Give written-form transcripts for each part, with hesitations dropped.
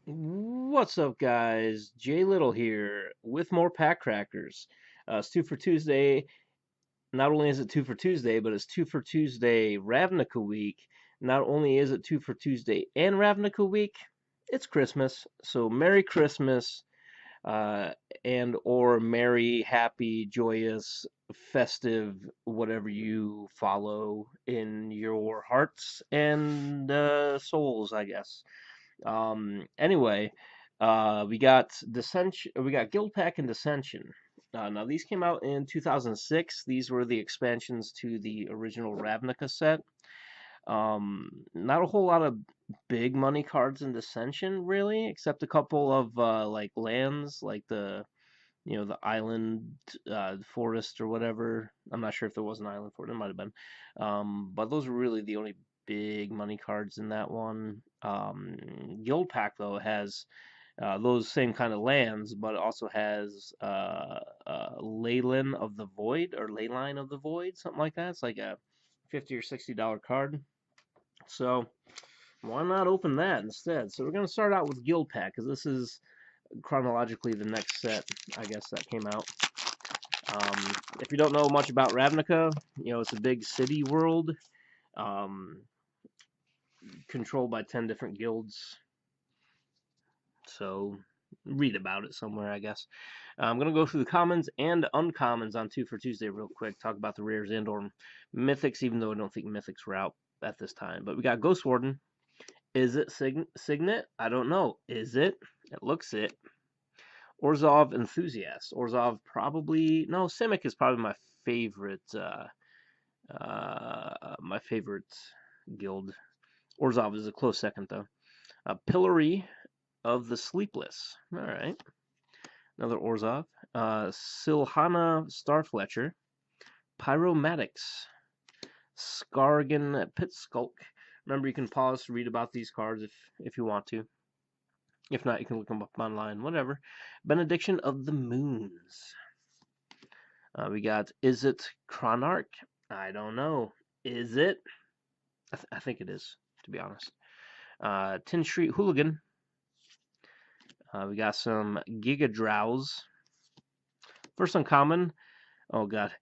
What's up, guys? Jay Little here with more PackCrackers. It's Two for Tuesday. Not only is it Two for Tuesday, but it's Two for Tuesday Ravnica week. Not only is it Two for Tuesday and Ravnica week, it's Christmas. So Merry Christmas, uh, and or Merry, Happy, Joyous, Festive, whatever you follow in your hearts and souls, I guess. Anyway, we got Dissension, we got Guildpact and Dissension. Now these came out in 2006. These were the expansions to the original Ravnica set. Not a whole lot of big money cards in Dissension, really, except a couple of like lands, like the island forest or whatever. I'm not sure if there was an island forest. It might have been. But those were really the only big money cards in that one. Guildpact though has those same kind of lands, but it also has Leyline of the Void or Leyline of the Void, something like that. It's like a $50 or $60 card. So why not open that instead? So we're gonna start out with Guildpact because this is chronologically the next set, I guess, that came out. If you don't know much about Ravnica, it's a big city world, um, controlled by 10 different guilds. So read about it somewhere, I guess. I'm going to go through the commons and uncommons on Two for Tuesday real quick, talk about the rares and or mythics, even though I don't think mythics were out at this time. But we got Ghost Warden. Is it Signet? I don't know. Is it? It looks it. Orzhov Enthusiast. Orzhov probably no. Simic is probably my favorite guild. Orzhov is a close second though. Pillory of the Sleepless. All right, another Orzhov. Silhana Starfletcher. Pyromatics. Skargan Pitskulk. Remember, you can pause to read about these cards if you want to. If not, you can look them up online. Whatever. Benediction of the Moons. We got Is it Chronarch? I don't know. Is it? I think it is, to be honest. Tin Street Hooligan. We got some Giga Drows. First uncommon. Oh god.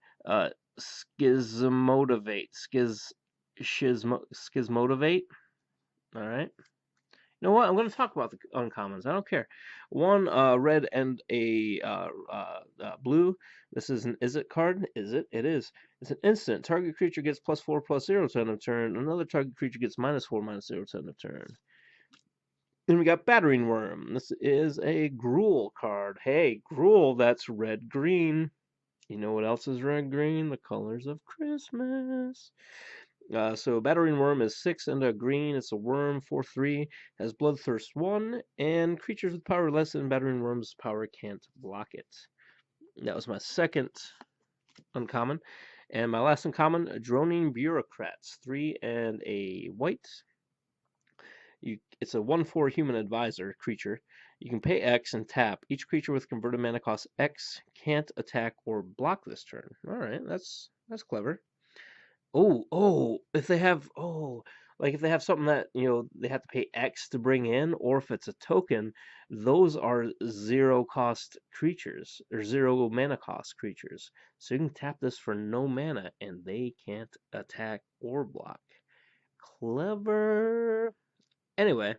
Schismotivate. Schismotivate. All right. You know what? I'm going to talk about the uncommons. I don't care. One red and a blue. This is an Is It card. Is it? It is. It's an instant. Target creature gets +4/+0 to end of turn. Another target creature gets -4/-0 to end of turn. Then we got Battering Worm. This is a Gruul card. Hey, Gruul, that's red-green. You know what else is red-green? The colors of Christmas. So Battering Worm is 6 and a green. It's a worm, 4/3, has Bloodthirst 1, and creatures with power less than Battering Worm's power can't block it. That was my second uncommon. And my last uncommon, Droning Bureaucrats, 3 and a white. It's a 1/4 human advisor creature. You can pay X and tap. Each creature with converted mana cost X can't attack or block this turn. All right, that's clever. If they have like if they have something that they have to pay X to bring in, or if it's a token, those are zero cost creatures or zero mana cost creatures. So you can tap this for no mana and they can't attack or block. Clever. Anyway,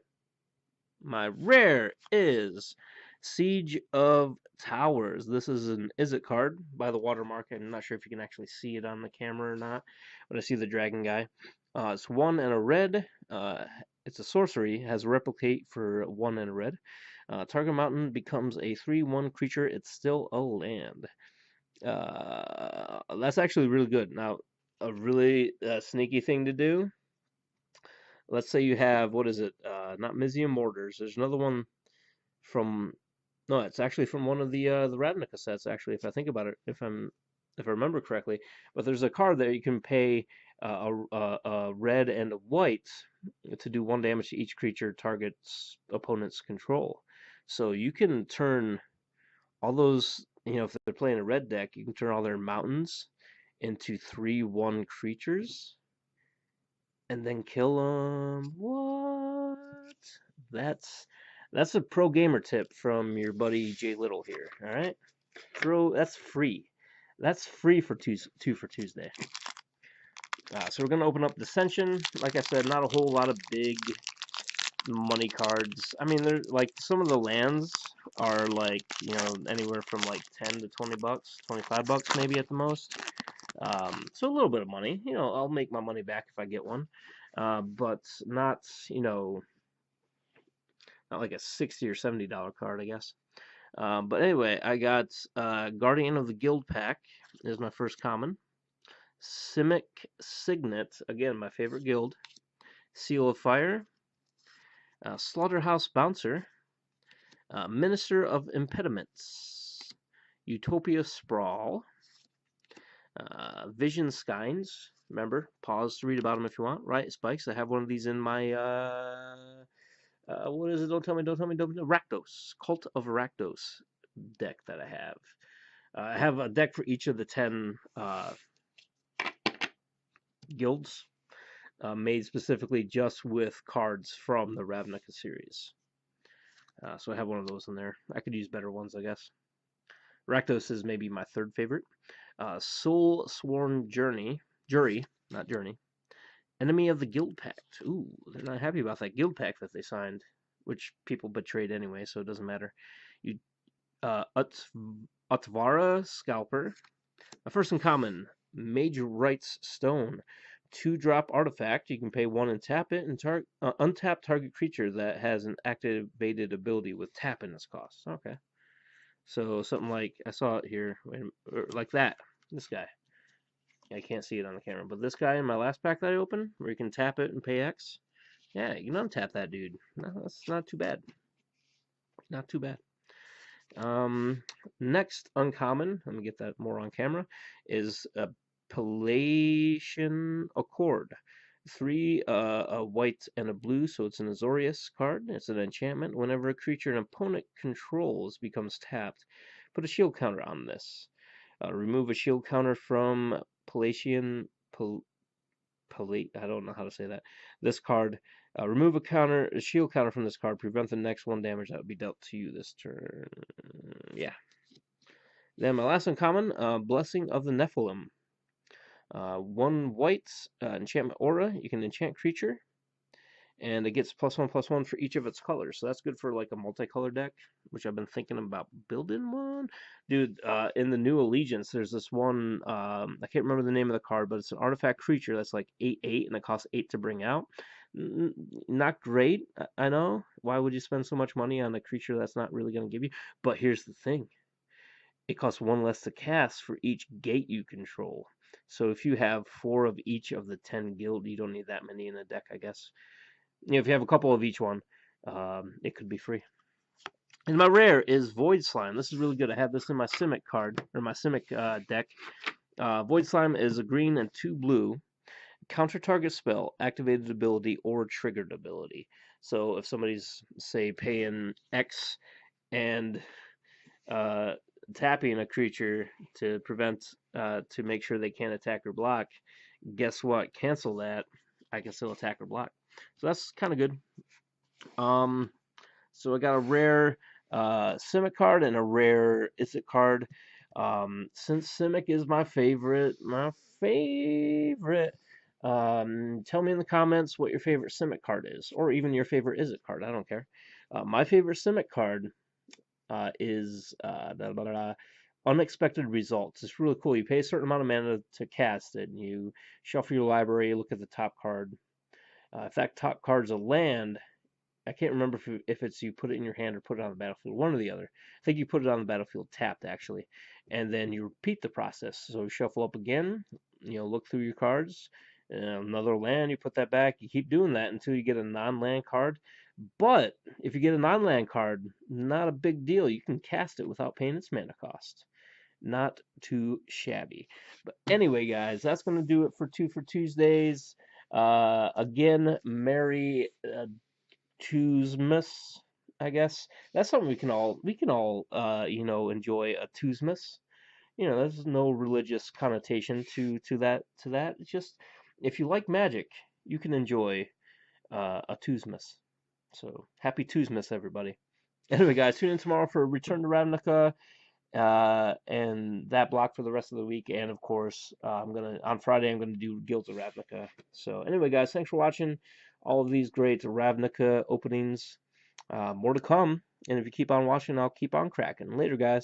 my rare is Siege of Towers. This is an Is It card by the watermark. I'm not sure if you can actually see it on the camera or not, but I see the dragon guy. It's 1 and a red. It's a sorcery. Has replicate for 1 and a red. Target mountain becomes a 3/1 creature. It's still a land. That's actually really good. Now, a really sneaky thing to do. Let's say you have, what is it? Not Mizium Mortars. There's another one from, no, it's actually from one of the Ravnica sets. Actually, if I think about it, if I remember correctly, but there's a card that you can pay a red and a white to do 1 damage to each creature target's opponent's control. So you can turn all those, if they're playing a red deck, you can turn all their mountains into 3/1 creatures and then kill them. What? That's That's a pro gamer tip from your buddy Jay Little here. All right, that's free. That's free for two for Tuesday. So we're gonna open up Dissension. Like I said, not a whole lot of big money cards. I mean, they're like some of the lands are like anywhere from like 10 to $20, $25 maybe at the most. So a little bit of money. I'll make my money back if I get one, but not not like a $60 or $70 card, I guess. But anyway, I got Guardian of the Guildpact is my first common. Simic Signet, again my favorite guild. Seal of Fire. Slaughterhouse Bouncer. Minister of Impediments. Utopia Sprawl. Vision Skynes. Remember, pause to read about them if you want. Right, Spikes. I have one of these in my what is it? Don't tell me. Rakdos. Cult of Rakdos deck that I have. I have a deck for each of the 10 guilds, made specifically just with cards from the Ravnica series. So I have one of those in there. I could use better ones, I guess. Rakdos is maybe my third favorite. Soul Sworn Jury, not Journey. Enemy of the Guildpact. Ooh, they're not happy about that Guildpact that they signed, which people betrayed anyway, so it doesn't matter. You, Utvara Scalper. My first in common, Mage Rights Stone. 2-drop artifact. You can pay 1 and tap it, and untap target creature that has an activated ability with tap in its cost. Okay. So something like, I saw it here, like that. This guy. I can't see it on the camera, but this guy in my last pack that I opened, where you can tap it and pay X. Yeah, you can untap that dude. No, that's not too bad. Not too bad. Next uncommon, let me get that more on camera, is a Palatian Accord. 3, a white and a blue, so it's an Azorius card. It's an enchantment. Whenever a creature an opponent controls becomes tapped, put a shield counter on this. Remove a shield counter from Palatian. I don't know how to say that. This card. Remove a shield counter from this card. Prevent the next 1 damage that would be dealt to you this turn. Yeah. Then my last uncommon, Blessing of the Nephilim. 1 white enchantment aura. You can enchant creature, and it gets +1/+1 for each of its colors. So that's good for like a multicolor deck, which I've been thinking about building one. Dude, in the new Allegiance, there's this one, I can't remember the name of the card, but it's an artifact creature that's like 8/8, and it costs 8 to bring out. Not great, I know. Why would you spend so much money on a creature that's not really going to give you? But here's the thing. It costs 1 less to cast for each gate you control. So if you have 4 of each of the 10 guild, you don't need that many in a deck, I guess. If you have a couple of each one, it could be free. And my rare is Void Slime. This is really good. I have this in my Simic card, or my Simic deck. Void Slime is a green and 2 blue. Counter target spell, activated ability, or triggered ability. So if somebody's, say, paying X and tapping a creature to prevent, to make sure they can't attack or block, guess what? Cancel that. I can still attack or block. So that's kind of good. So I got a rare Simic card and a rare Izzet card. Since Simic is my favorite, tell me in the comments what your favorite Simic card is, or even your favorite Izzet card. I don't care. My favorite Simic card is Unexpected Results. It's really cool. You pay a certain amount of mana to cast it, and you shuffle your library, look at the top card. If that top card's a land, I can't remember if it's you put it in your hand or put it on the battlefield, one or the other. I think you put it on the battlefield tapped, actually. And then you repeat the process. So you shuffle up again, look through your cards. Another land, you put that back. You keep doing that until you get a non-land card. But if you get a non-land card, not a big deal. You can cast it without paying its mana cost. Not too shabby. But anyway, guys, that's going to do it for 2 for Tuesdays. Again, Merry Tuesmas, I guess. That's something we can all enjoy a Tuesmas. There's no religious connotation to that. It's just, if you like magic, you can enjoy a Tuesmas. So happy Tuesmas, everybody. Anyway, guys, tune in tomorrow for Return to Ravnica, and that block for the rest of the week. And of course, on Friday I'm gonna do Guilds of Ravnica. So anyway, guys, thanks for watching all of these great Ravnica openings. More to come, and if you keep on watching, I'll keep on cracking. Later, guys.